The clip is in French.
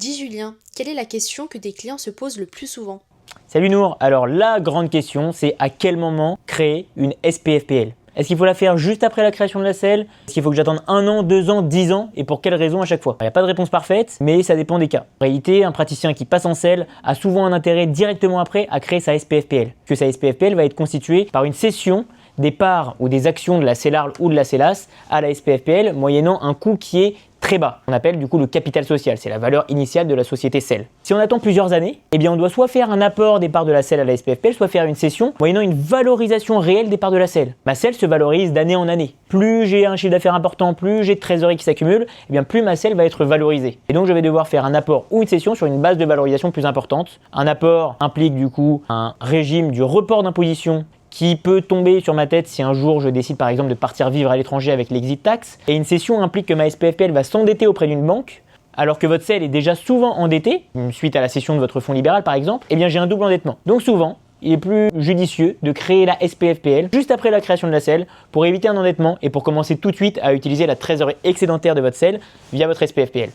Dis Julien, quelle est la question que tes clients se posent le plus souvent? Salut Nour, alors la grande question c'est à quel moment créer une SPFPL? Est-ce qu'il faut la faire juste après la création de la selle? Est-ce qu'il faut que j'attende 1 an, 2 ans, 10 ans? Et pour quelle raison à chaque fois? Il n'y a pas de réponse parfaite, mais ça dépend des cas. En réalité, un praticien qui passe en selle a souvent un intérêt directement après à créer sa SPFPL. Que sa SPFPL va être constituée par une cession des parts ou des actions de la cellarle ou de la sellasse à la SPFPL moyennant un coût qui est très bas. On appelle du coup le capital social, c'est la valeur initiale de la société selle. Si on attend plusieurs années, eh bien on doit soit faire un apport des parts de la selle à la SPFPL, soit faire une cession moyennant une valorisation réelle des parts de la selle. Ma selle se valorise d'année en année. Plus j'ai un chiffre d'affaires important, plus j'ai de trésorerie qui s'accumule, eh bien plus ma selle va être valorisée. Et donc je vais devoir faire un apport ou une cession sur une base de valorisation plus importante. Un apport implique du coup un régime du report d'imposition qui peut tomber sur ma tête si un jour je décide par exemple de partir vivre à l'étranger avec l'exit tax. Et une cession implique que ma SPFPL va s'endetter auprès d'une banque, alors que votre selle est déjà souvent endettée, suite à la cession de votre fonds libéral par exemple, eh bien j'ai un double endettement. Donc souvent, il est plus judicieux de créer la SPFPL juste après la création de la selle pour éviter un endettement et pour commencer tout de suite à utiliser la trésorerie excédentaire de votre selle via votre SPFPL.